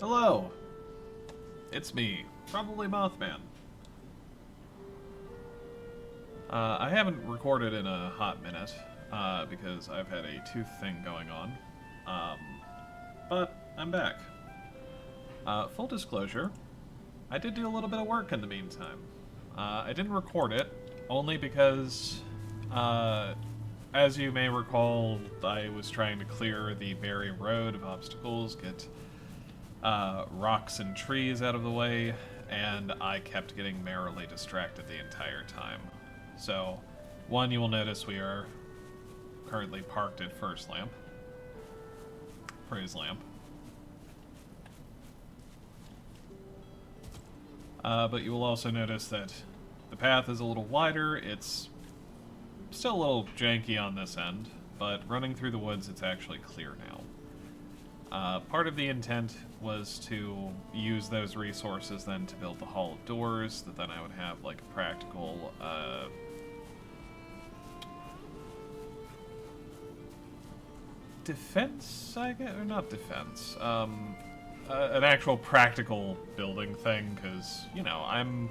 Hello! It's me, probably Mothman. I haven't recorded in a hot minute, because I've had a tooth thing going on. But I'm back. Full disclosure, I did do a little bit of work in the meantime. I didn't record it, only because, as you may recall, I was trying to clear the Berry Road of obstacles, get rocks and trees out of the way, and I kept getting merrily distracted the entire time. So, one, you will notice we are currently parked at Firstlamp. Praise Lamp. But you will also notice that the path is a little wider. It's still a little janky on this end, but running through the woods, it's actually clear now. Part of the intent was to use those resources then to build the Hall of Doors, that then I would have like a practical, defense, I guess? Or not defense, an actual practical building thing, because, you know, I'm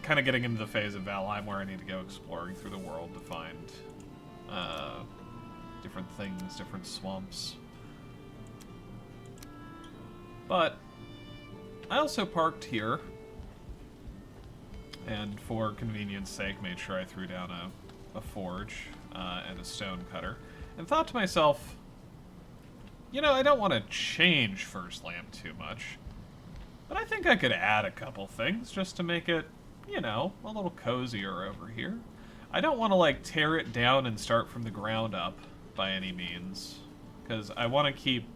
kind of getting into the phase of Valheim where I need to go exploring through the world to find, different things, different swamps. But I also parked here, and for convenience sake made sure I threw down a forge and a stone cutter, and thought to myself, you know, I don't want to change Firstlamp too much, but I think I could add a couple things just to make it, you know, a little cozier over here. I don't want to, like, tear it down and start from the ground up by any means, because I want to keep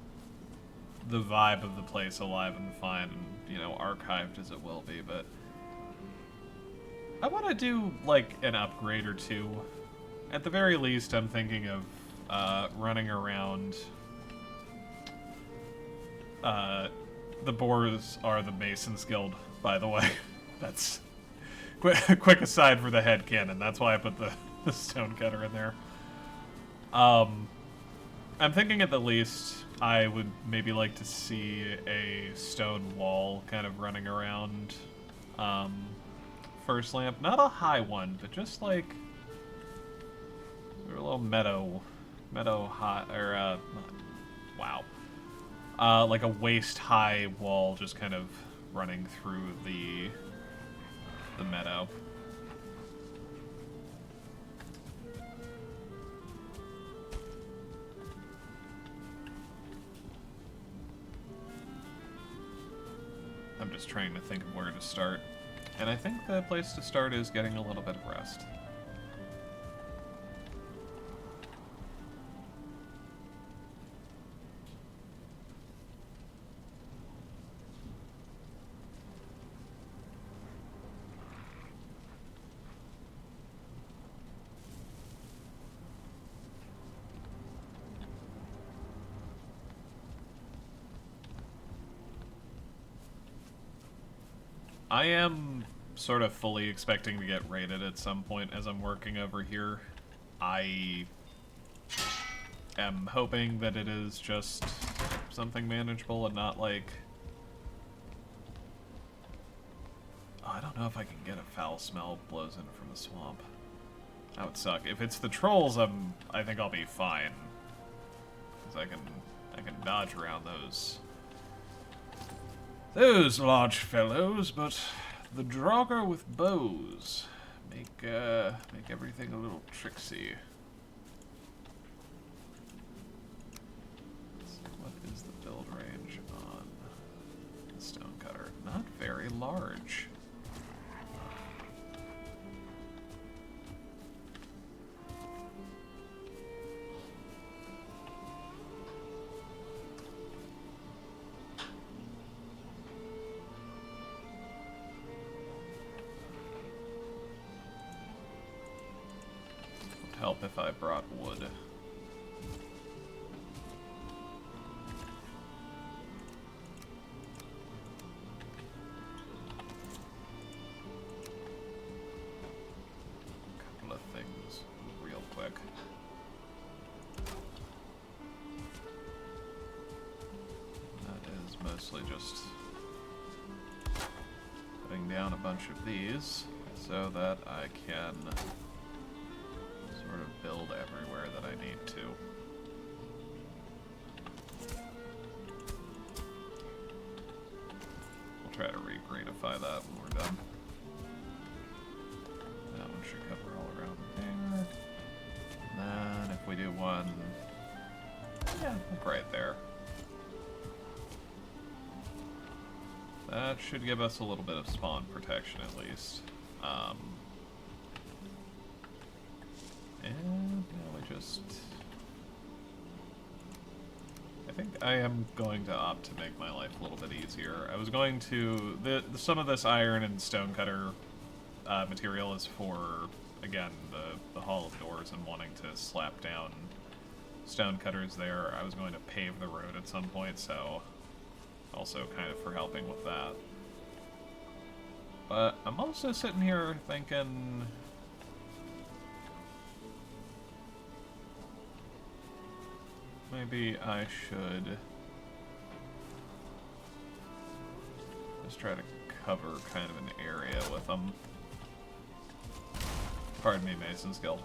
the vibe of the place alive and fine and, you know, archived as it will be, but I want to do, like, an upgrade or two. At the very least, I'm thinking of running around. The boars are the Masons Guild, by the way. That's quick aside for the headcanon. That's why I put the stonecutter in there. I'm thinking at the least I would maybe like to see a stone wall kind of running around Firstlamp. Not a high one, but just like a little meadow high, or wow. Like a waist-high wall just kind of running through the meadow. I'm just trying to think of where to start. And I think the place to start is getting a little bit of rest. I am sort of fully expecting to get raided at some point as I'm working over here. I am hoping that it is just something manageable and not like... Oh, I don't know if I can get a foul smell blows in from the swamp. That would suck. If it's the trolls, I think I'll be fine. Because I can dodge around those large fellows, but the Draugr with bows make everything a little tricksy. Let's see, what is the build range on the stonecutter? Not very large. Help if I brought wood. A couple of things real quick. That is mostly just putting down a bunch of these so that I can sort of build everywhere that I need to. We'll try to re-gratify that when we're done. That one should cover all around there. And then if we do one, yeah, like right there. That should give us a little bit of spawn protection at least. And now we just... I think I am going to opt to make my life a little bit easier. I was going to... some of this iron and stonecutter material is for, again, the Hall of Doors and wanting to slap down stonecutters there. I was going to pave the road at some point, so also kind of for helping with that. But I'm also sitting here thinking... maybe I should just try to cover kind of an area with them. Pardon me, Mason's Guild.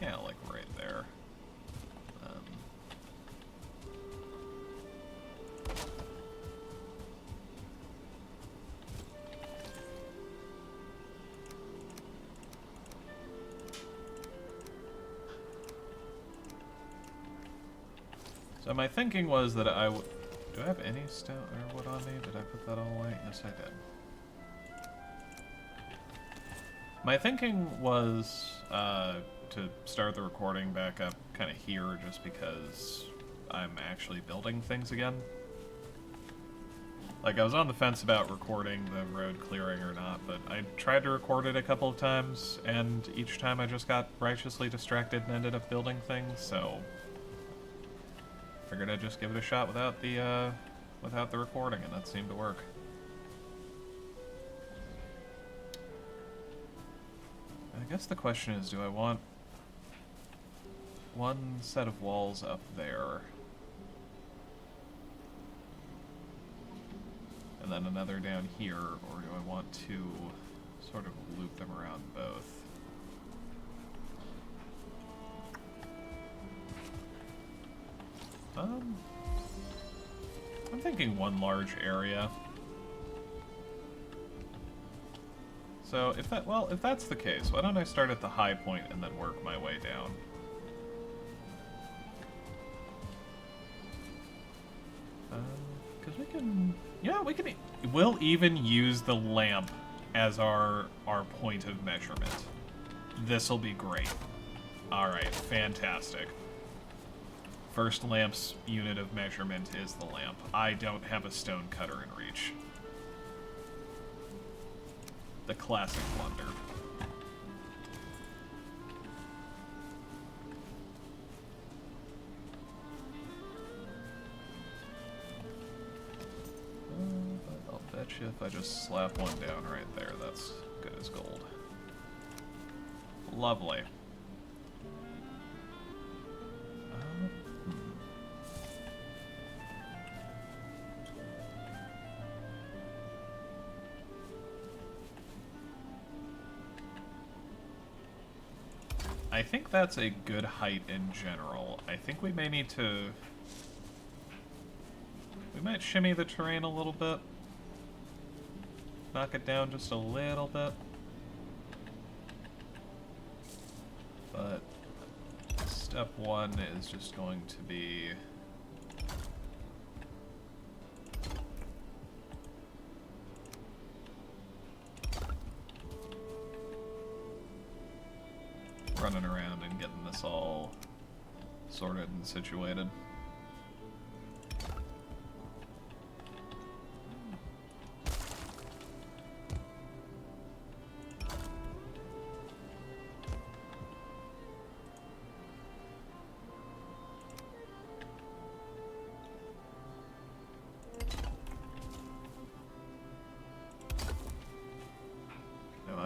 Yeah, like right there. So my thinking was that I would... Do I have any stone or wood on me? Did I put that all away? Yes, I did. My thinking was to start the recording back up kind of here just because I'm actually building things again. Like, I was on the fence about recording the road clearing or not, but I tried to record it a couple of times, and each time I just got righteously distracted and ended up building things, so... figured I'd just give it a shot without the recording, and that seemed to work. I guess the question is, do I want one set of walls up there, and then another down here, or do I want to sort of loop them around both? I'm thinking one large area. So if that's the case, why don't I start at the high point and then work my way down? Because we can, we'll even use the lamp as our point of measurement. This'll be great. All right, fantastic. First lamp's unit of measurement is the lamp. I don't have a stone cutter in reach. The classic blunder. I'll bet you if I just slap one down right there, that's good as gold. Lovely. I think that's a good height in general. I think we may need to... we might shimmy the terrain a little bit. Knock it down just a little bit. But step one is just going to be... running around and getting this all sorted and situated.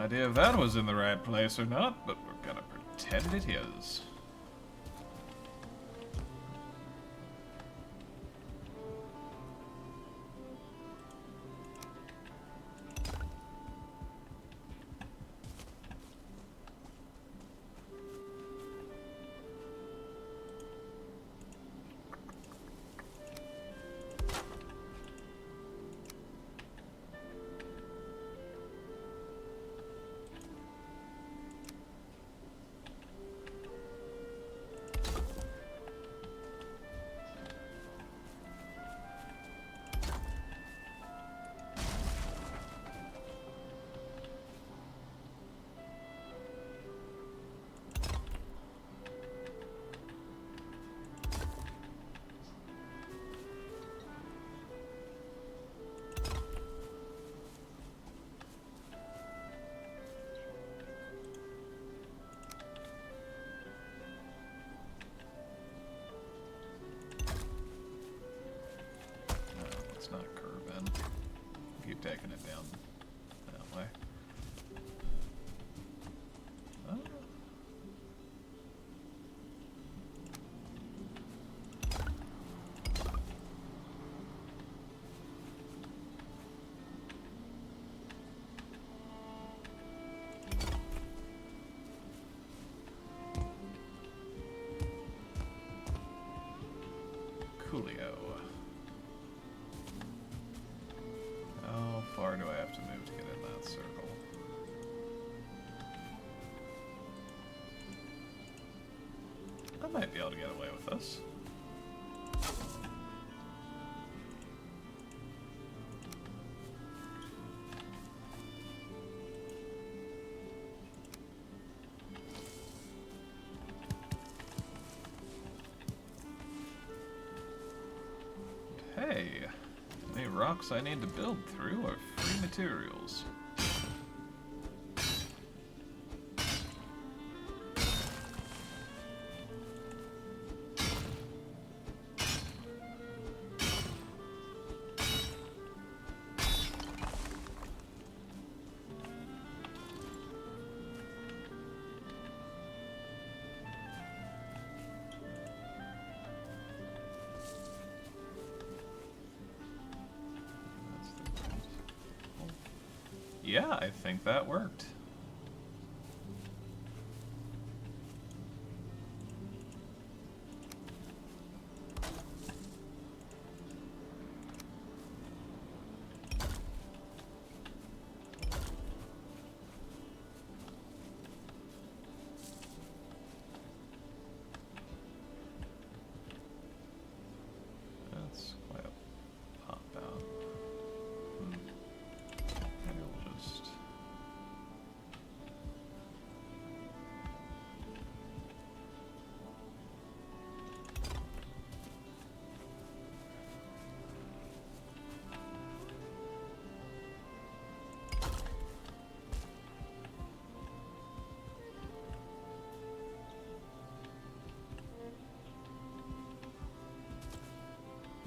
idea if that was in the right place or not, but we're gonna pretend it is. Not curve in. Keep taking it down that way. Oh. Coolio. How far do I have to move to get in that circle? I might be able to get away with this. Hey, any rocks I need to build through are free materials. Yeah, I think that worked. That's quite a pop out. Maybe we'll just...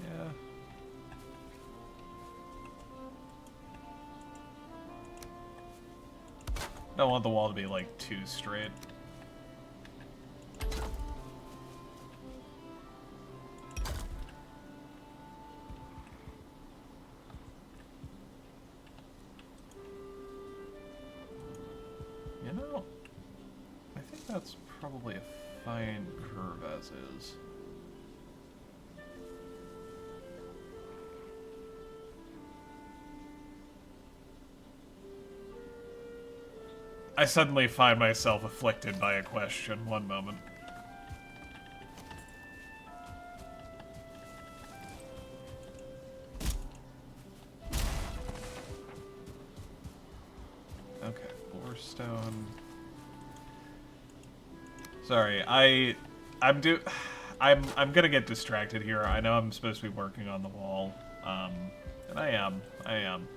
Yeah. Don't want the wall to be like too straight. You know, I think that's probably a fine curve as is. I suddenly find myself afflicted by a question. One moment. Okay, boar stone. Sorry, I'm gonna get distracted here. I know I'm supposed to be working on the wall, and I am.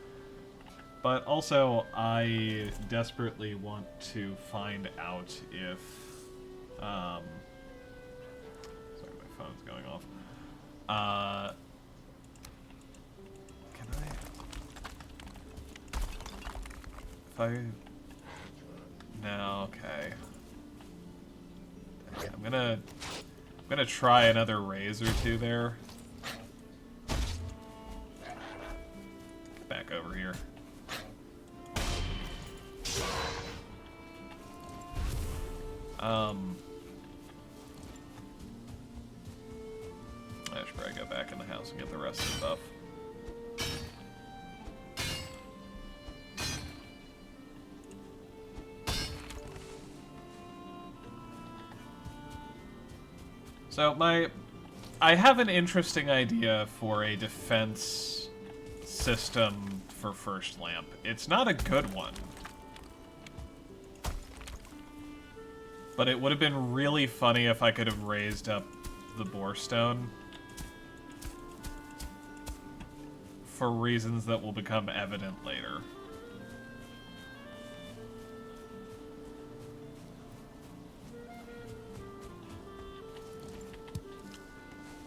But also, I desperately want to find out if, sorry, my phone's going off. Can I, if I No, okay. Okay, I'm gonna try another raise or two there. Get back over here. I should probably go back in the house and get the rest of the stuff. So I have an interesting idea for a defense system for Firstlamp. It's not a good one. But it would have been really funny if I could have raised up the boar stone. For reasons that will become evident later.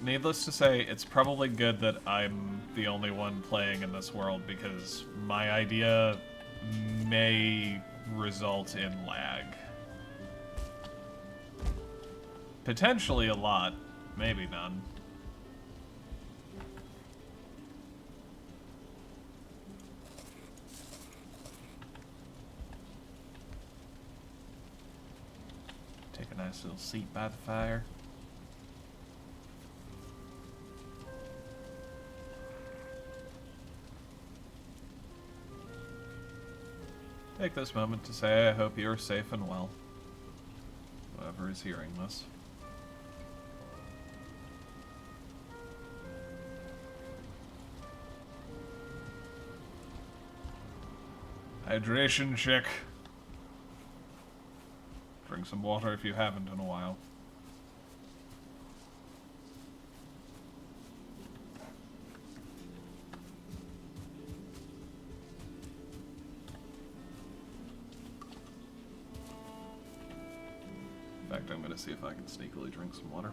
Needless to say, it's probably good that I'm the only one playing in this world because my idea may result in lag. Potentially a lot, maybe none. Take a nice little seat by the fire. Take this moment to say I hope you are safe and well. Whoever is hearing this. Hydration check. Drink some water if you haven't in a while. In fact, I'm going to see if I can sneakily drink some water.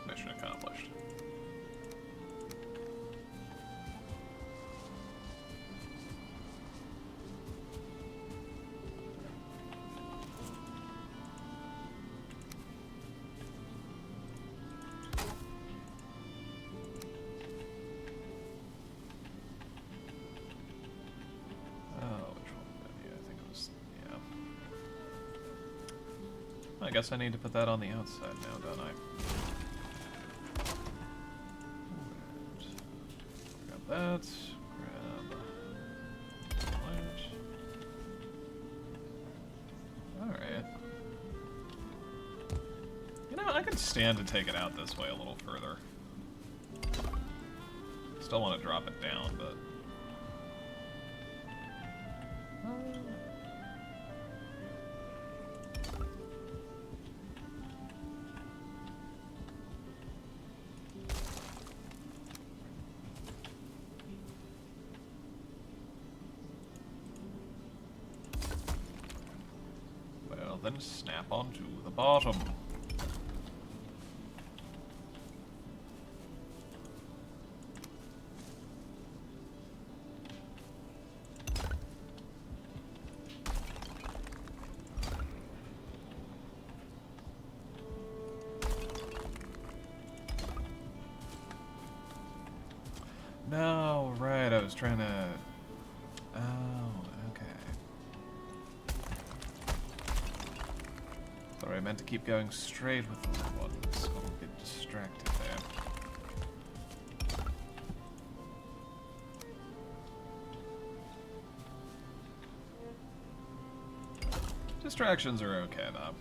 Mission accomplished. I guess I need to put that on the outside now, don't I? Grab that. Grab that. Alright. You know, I can stand to take it out this way a little further. Still want to drop it down, but... then snap onto the bottom. No, right, I was trying to... Oh, okay. Sorry, I meant to keep going straight with the little ones. I'll get distracted there. Distractions are okay, though.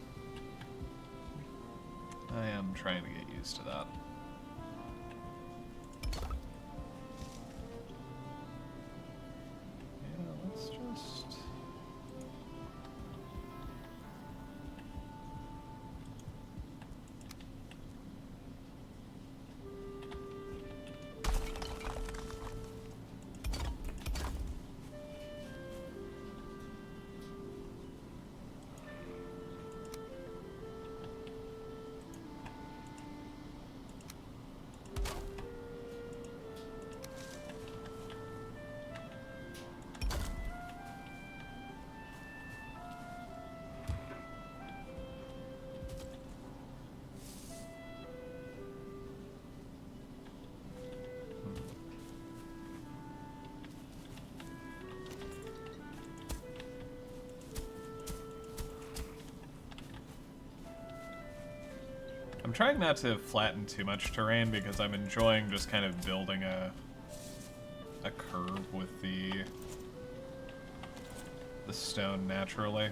I am trying to get used to that. I'm trying not to flatten too much terrain because I'm enjoying just kind of building a curve with the stone naturally,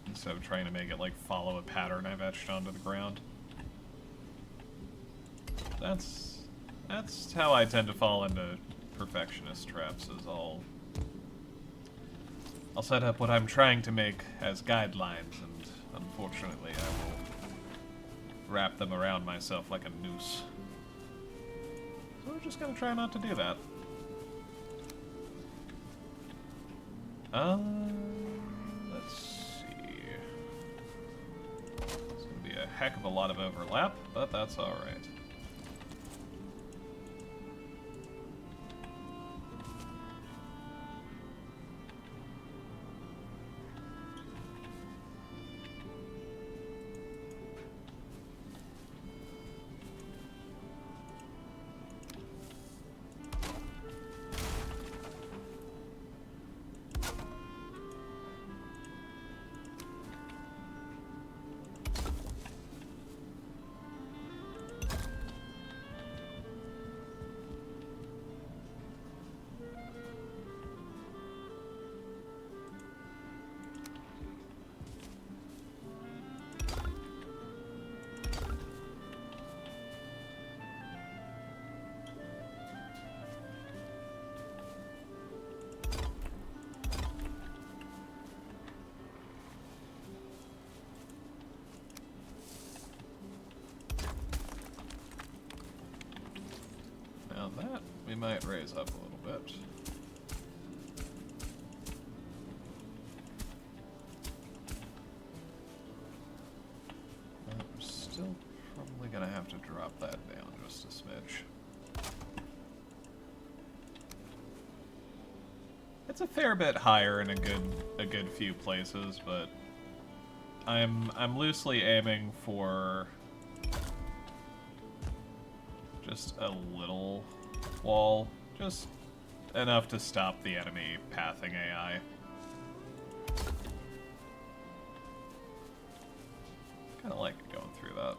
instead of trying to make it like follow a pattern I've etched onto the ground. That's how I tend to fall into perfectionist traps, is I'll set up what I'm trying to make as guidelines, and unfortunately I will wrap them around myself like a noose. So we're just gonna try not to do that. Let's see. It's gonna be a heck of a lot of overlap, but that's alright. Now that we might raise up a little bit. I'm still probably gonna have to drop that down just a smidge. It's a fair bit higher in a good few places, but I'm loosely aiming for just a little wall, just enough to stop the enemy pathing AI. Kinda like it going through that.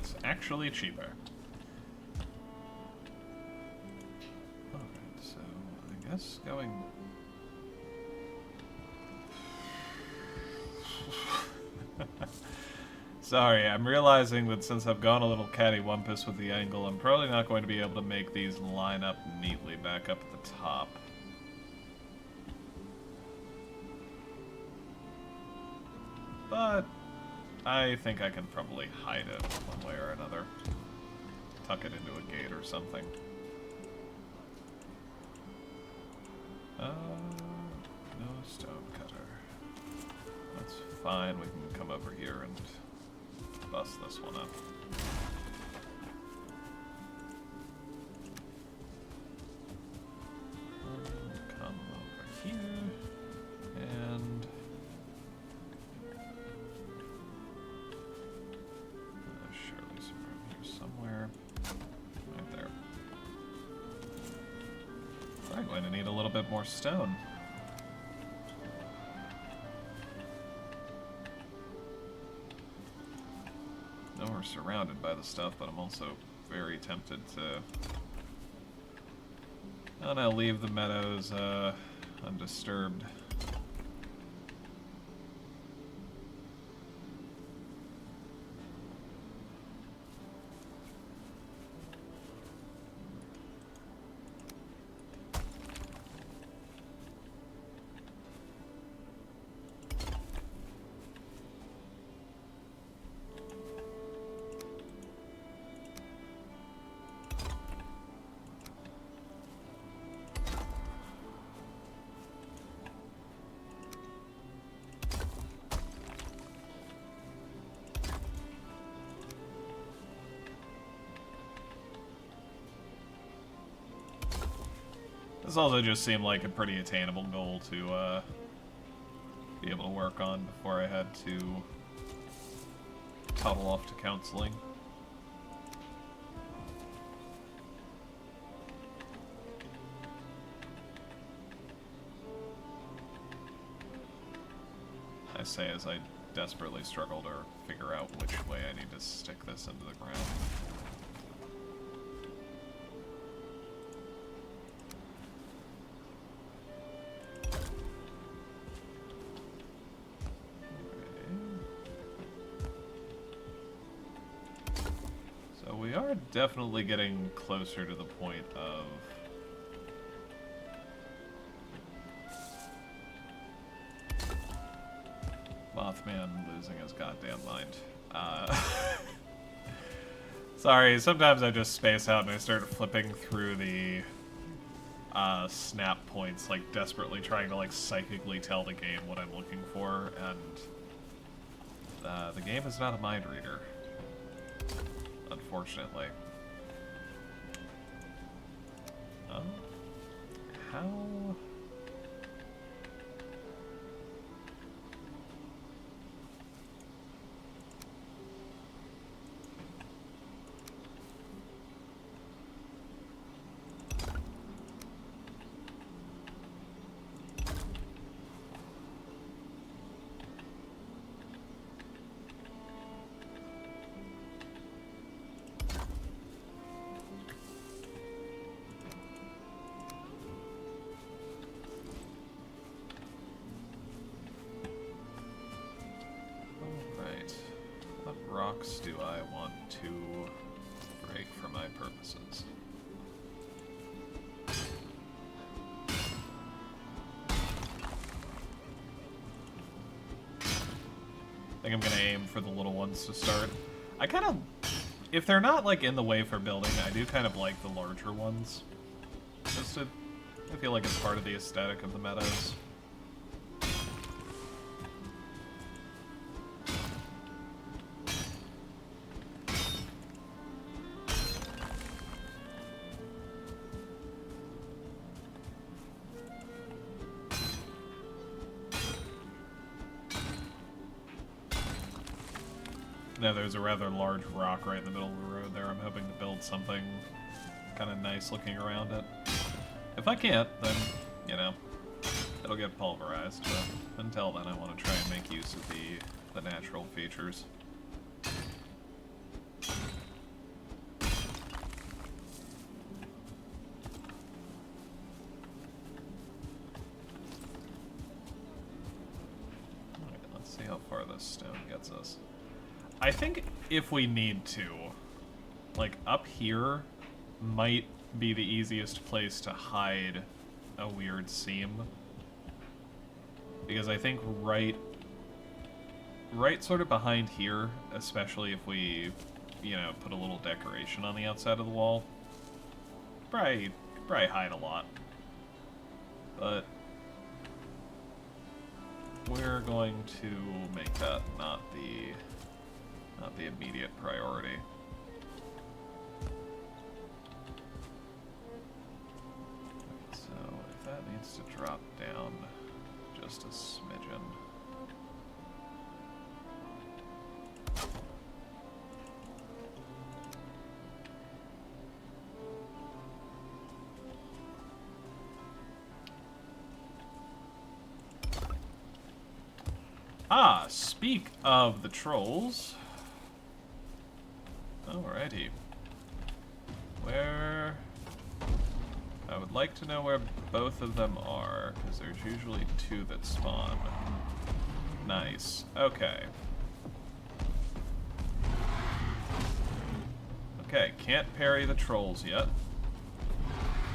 That's actually cheaper. Alright, so I guess going... Sorry, I'm realizing that since I've gone a little cattywampus with the angle, I'm probably not going to be able to make these line up neatly back up at the top. But I think I can probably hide it one way or another. Tuck it into a gate or something. No stone cutter. That's fine, we can come over here and bust this one up. Come over here, and surely some room here somewhere. Right there. I'm going to need a little bit more stone. I know we're surrounded by the stuff, but I'm also very tempted to... Oh no, leave the meadows undisturbed. This also just seemed like a pretty attainable goal to be able to work on before I had to toddle off to counseling. I say as I desperately struggle to figure out which way I need to stick this into the ground. We are definitely getting closer to the point of Mothman losing his goddamn mind. Sorry, sometimes I just space out and I start flipping through the snap points, like desperately trying to like psychically tell the game what I'm looking for, and the game is not a mind reader. Unfortunately. How? Rocks do I want to break for my purposes? I think I'm gonna aim for the little ones to start. I kind of, if they're not like in the way for building, I do kind of like the larger ones. Just to, I feel like it's part of the aesthetic of the meadows. No, there's a rather large rock right in the middle of the road there. I'm hoping to build something kind of nice looking around it. If I can't, then, you know, it'll get pulverized. But until then, I want to try and make use of the natural features. far this stone gets us. I think if we need to, like, up here might be the easiest place to hide a weird seam. Because I think right sort of behind here, especially if we, you know, put a little decoration on the outside of the wall, probably hide a lot. But we're going to make that not the immediate priority. So if that needs to drop down just a smidgen. Ah, speak of the trolls. Alrighty. Where... I would like to know where both of them are, because there's usually two that spawn. Nice. Okay. Okay, can't parry the trolls yet.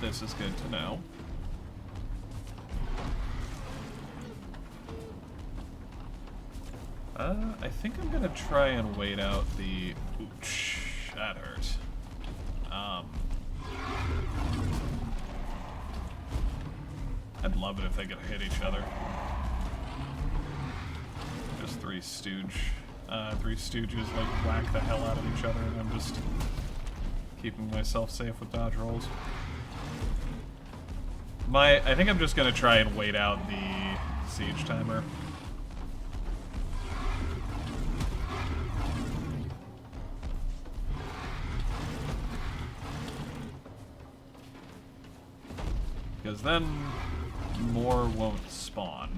This is good to know. I think I'm gonna try and wait out the... Ooch, that hurt. I'd love it if they could hit each other. Just three stooges like whack the hell out of each other, and I'm just keeping myself safe with dodge rolls. I think I'm just gonna try and wait out the siege timer. Because then more won't spawn.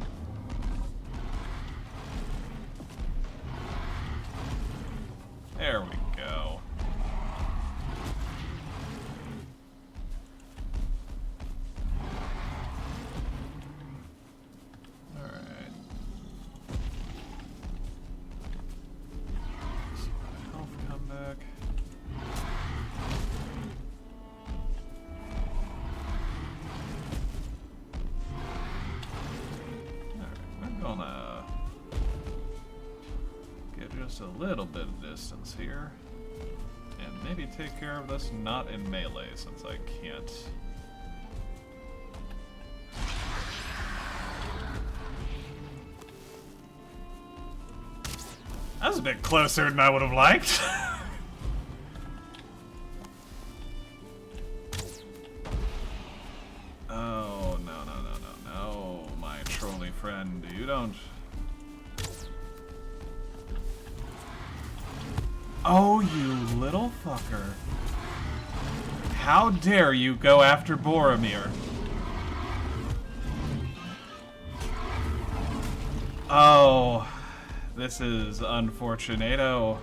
There we go. Alright. So health come back. Just a little bit of distance here, and maybe take care of this not in melee since I can't. That was a bit closer than I would have liked. Oh, no, my trolley friend, you don't... Oh, you little fucker. How dare you go after Boromir? Oh, this is unfortunato.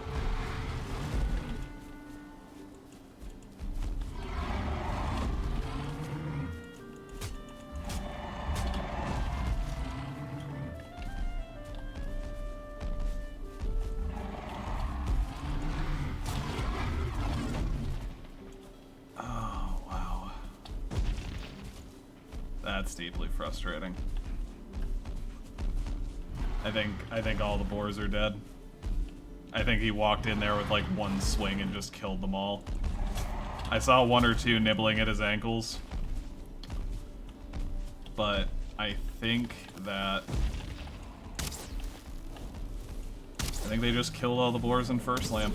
That's deeply frustrating. I think all the boars are dead. I think he walked in there with like one swing and just killed them all. I saw one or two nibbling at his ankles. But I think they just killed all the boars in Firstlamp.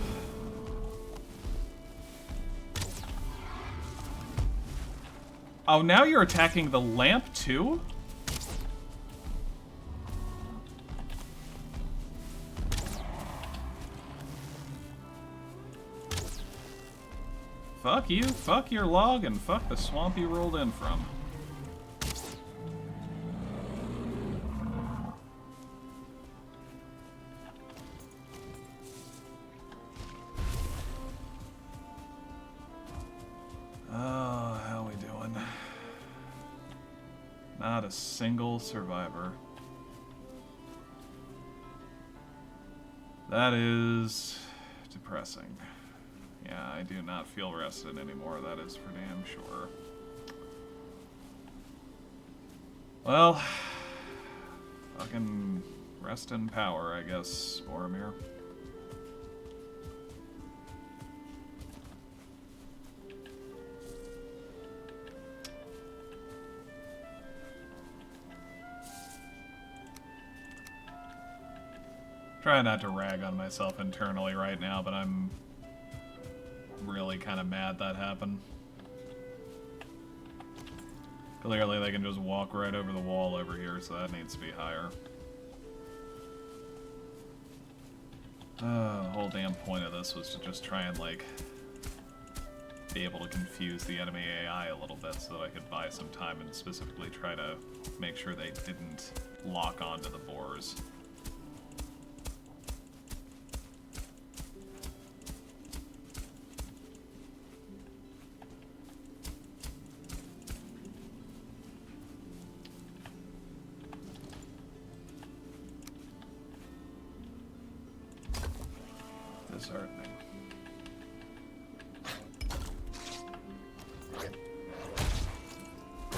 Oh, now you're attacking the lamp too? Fuck you, fuck your log, and fuck the swamp you rolled in from. Oh, how we doing? Not a single survivor. That is depressing. Yeah, I do not feel rested anymore, that is for damn sure. Well, fucking rest in power, I guess, Boromir. Trying not to rag on myself internally right now, but I'm really kind of mad that happened. Clearly they can just walk right over the wall over here, so that needs to be higher. The whole damn point of this was to just try and, like, be able to confuse the enemy AI a little bit so that I could buy some time and specifically try to make sure they didn't lock onto the boars. Disheartening.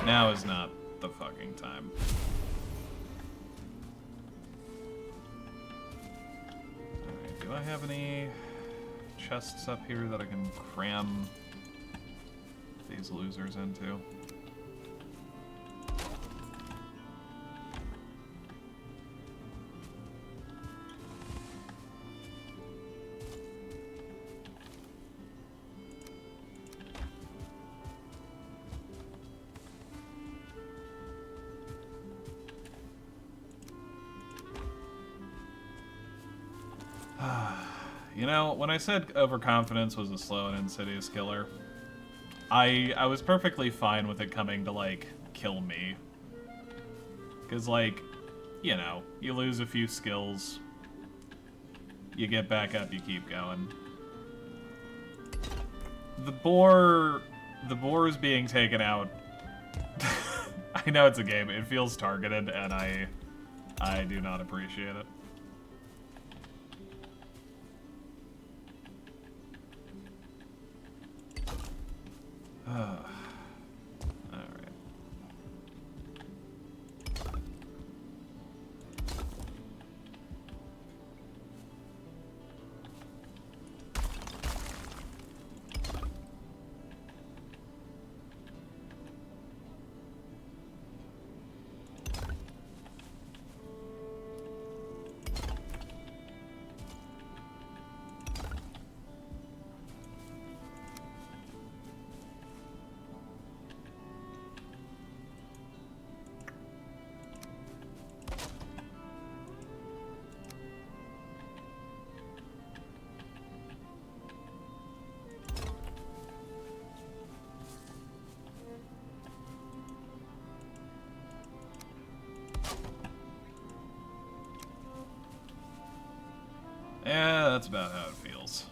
Now is not the fucking time. Alright, do I have any chests up here that I can cram these losers into? You know, when I said overconfidence was a slow and insidious killer, I was perfectly fine with it coming to, like, kill me. Because, like, you know, you lose a few skills, you get back up, you keep going. The boars being taken out, I know it's a game, it feels targeted, and I do not appreciate it. Alright. Yeah, that's about how it feels.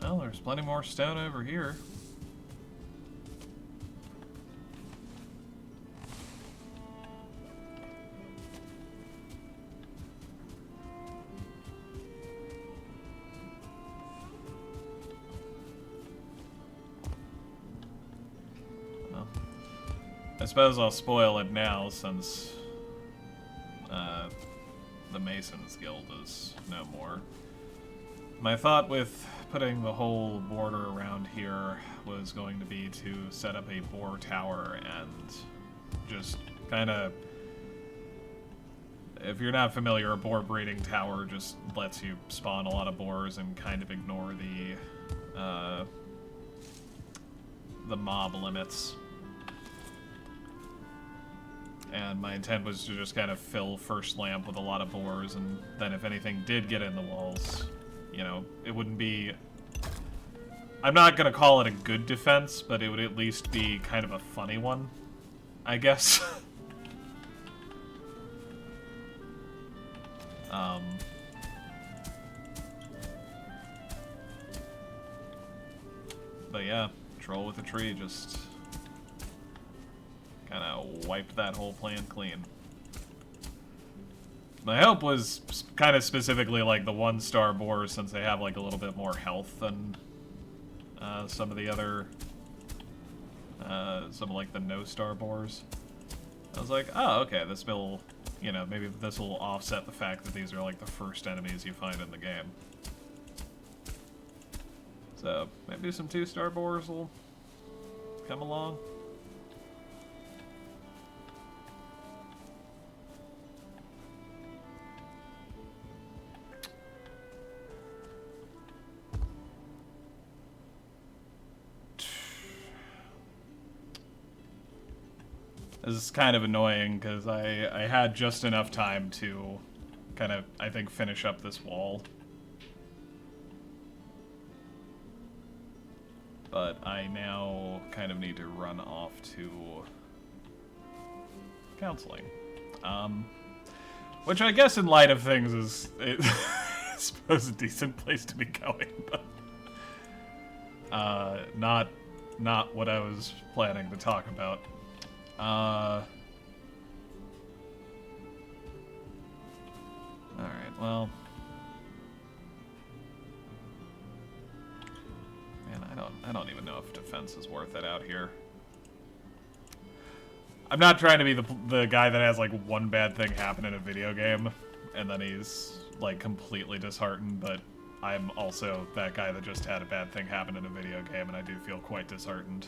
Well, there's plenty more stone over here. I suppose I'll spoil it now since the Masons Guild is no more. My thought with putting the whole border around here was going to be to set up a boar tower and just kind of... If you're not familiar, a boar breeding tower just lets you spawn a lot of boars and kind of ignore the mob limits. And my intent was to just kind of fill Firstlamp with a lot of boars, and then if anything did get in the walls, you know, it wouldn't be... I'm not gonna call it a good defense, but it would at least be kind of a funny one, I guess. But yeah, troll with a tree just kind of wiped that whole plan clean. My hope was kind of specifically like the 1-star boars, since they have like a little bit more health than some of the other, some of like the no-star boars. I was like, oh, okay, this will, you know, maybe this will offset the fact that these are like the first enemies you find in the game. So, maybe some 2-star boars will come along. This is kind of annoying, because I had just enough time to kind of, I think, finish up this wall. But I now kind of need to run off to counseling. Which I guess in light of things is, I suppose, a decent place to be going, but not what I was planning to talk about. Alright, well... Man, I don't even know if defense is worth it out here. I'm not trying to be the guy that has, like, one bad thing happen in a video game, and then he's, like, completely disheartened, but I'm also that guy that just had a bad thing happen in a video game, and I do feel quite disheartened.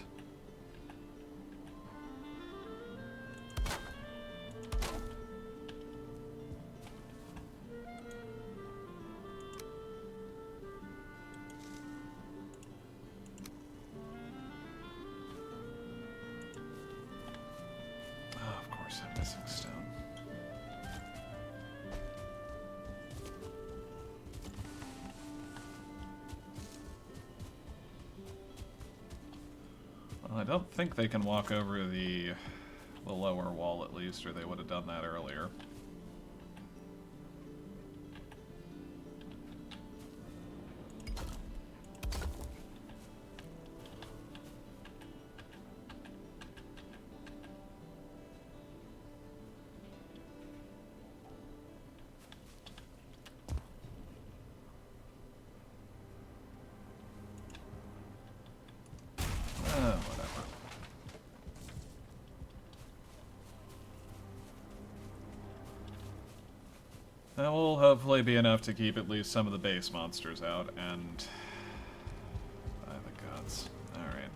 I don't think they can walk over the lower wall, at least, or they would have done that earlier. That will hopefully be enough to keep at least some of the base monsters out, and... by the gods. Alright.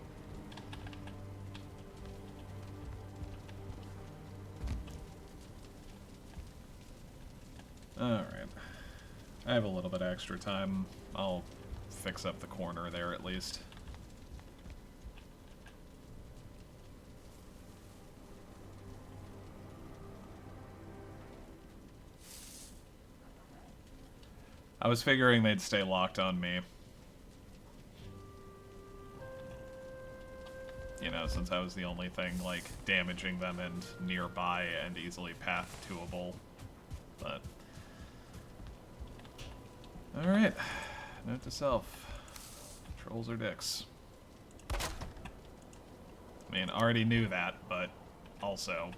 Alright. I have a little bit extra time. I'll fix up the corner there at least. I was figuring they'd stay locked on me. You know, since I was the only thing, like, damaging them and nearby and easily path-toable. But... Alright. Note to self. Trolls are dicks. I mean, already knew that, but also...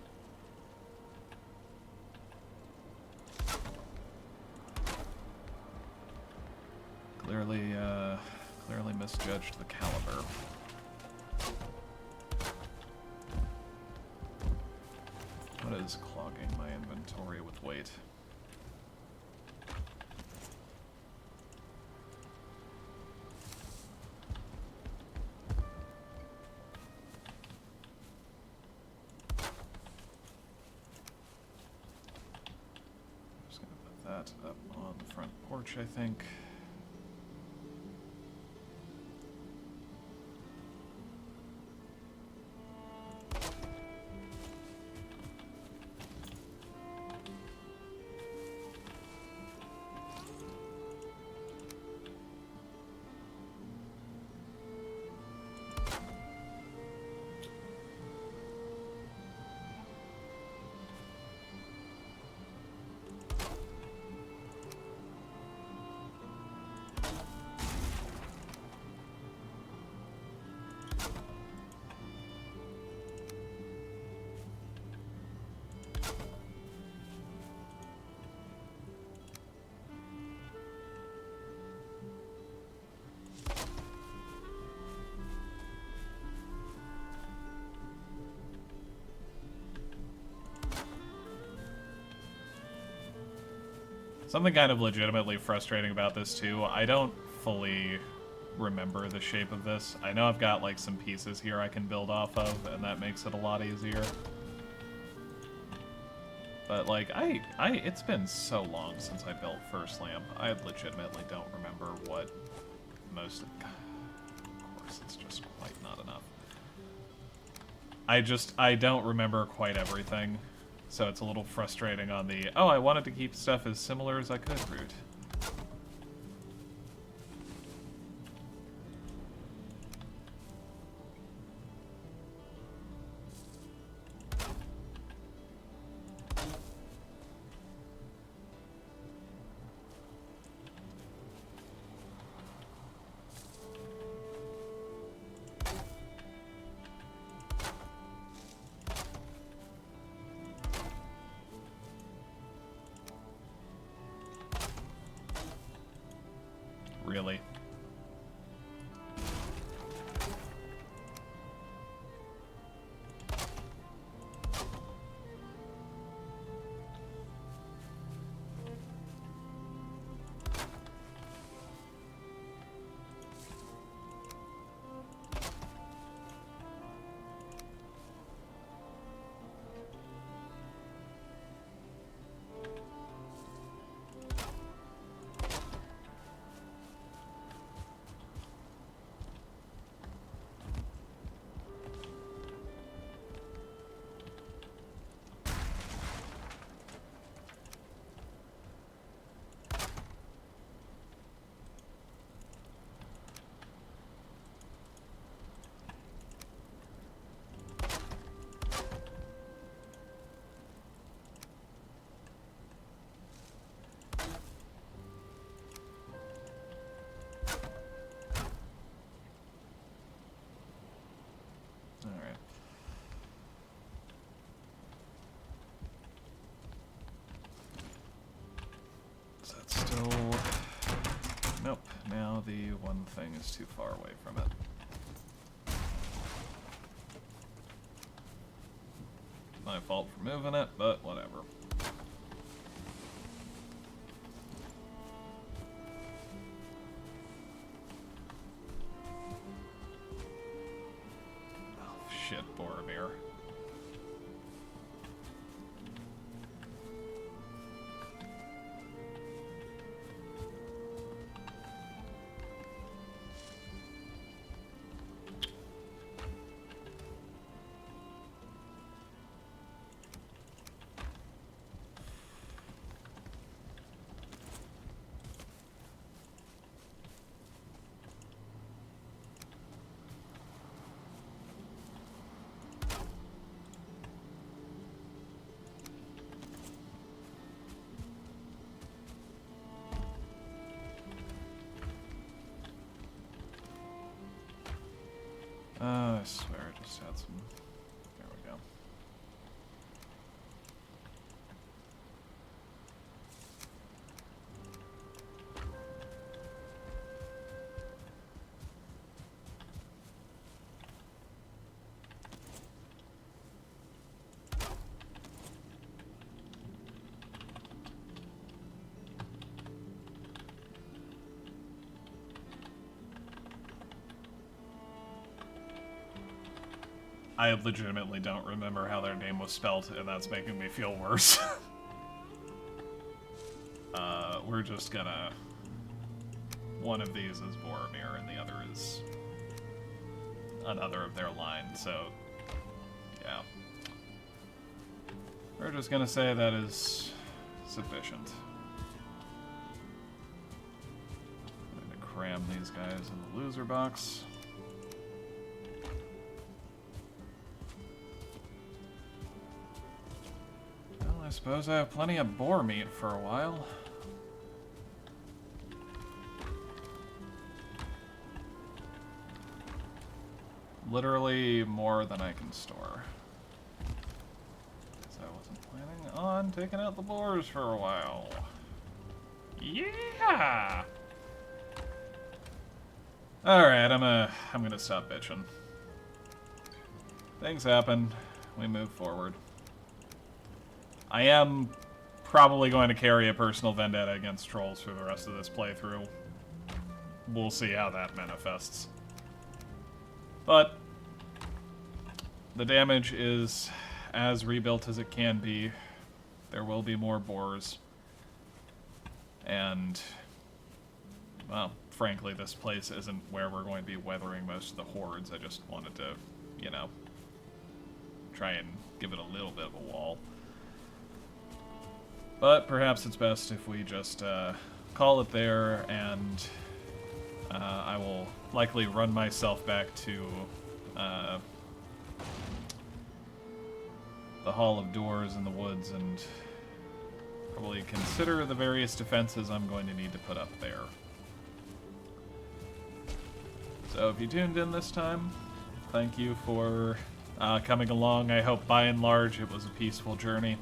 Clearly misjudged the caliber. inventory with weight. Just gonna put that up on the front porch, I think. Something kind of legitimately frustrating about this, too, I don't fully remember the shape of this. I know I've got, like, some pieces here I can build off of, and that makes it a lot easier. But, like, it's been so long since I built Firstlamp, I legitimately don't remember what most of course, it's just quite not enough. I don't remember quite everything. So it's a little frustrating on the, oh, I wanted to keep stuff as similar as I could route. Really. Alright. Is that still... Nope. Now the one thing is too far away from it. My fault for moving it, but whatever. Shit, Boromir. I swear I just had some... There we go. I legitimately don't remember how their name was spelled, and that's making me feel worse. We're just gonna... One of these is Boromir, and the other is another of their line, so... Yeah. We're just gonna say that is sufficient. I'm gonna cram these guys in the loser box. Well, I suppose I have plenty of boar meat for a while. Literally more than I can store. Because I wasn't planning on taking out the boars for a while. Yeah! Alright, I'm gonna stop bitching. Things happen. We move forward. I am probably going to carry a personal vendetta against trolls for the rest of this playthrough. We'll see how that manifests. But the damage is as rebuilt as it can be. There will be more boars. And, well, frankly, this place isn't where we're going to be weathering most of the hordes. I just wanted to, you know, try and give it a little bit of a wall. But perhaps it's best if we just call it there, and I will likely run myself back to the Hall of Doors in the woods and probably consider the various defenses I'm going to need to put up there. So if you tuned in this time, thank you for coming along. I hope by and large it was a peaceful journey.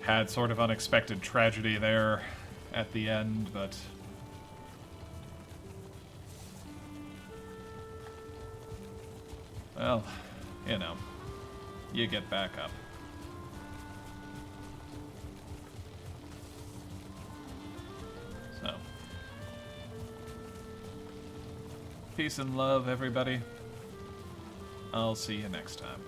Had sort of unexpected tragedy there at the end, but well, you know, you get back up. So, peace and love, everybody. I'll see you next time.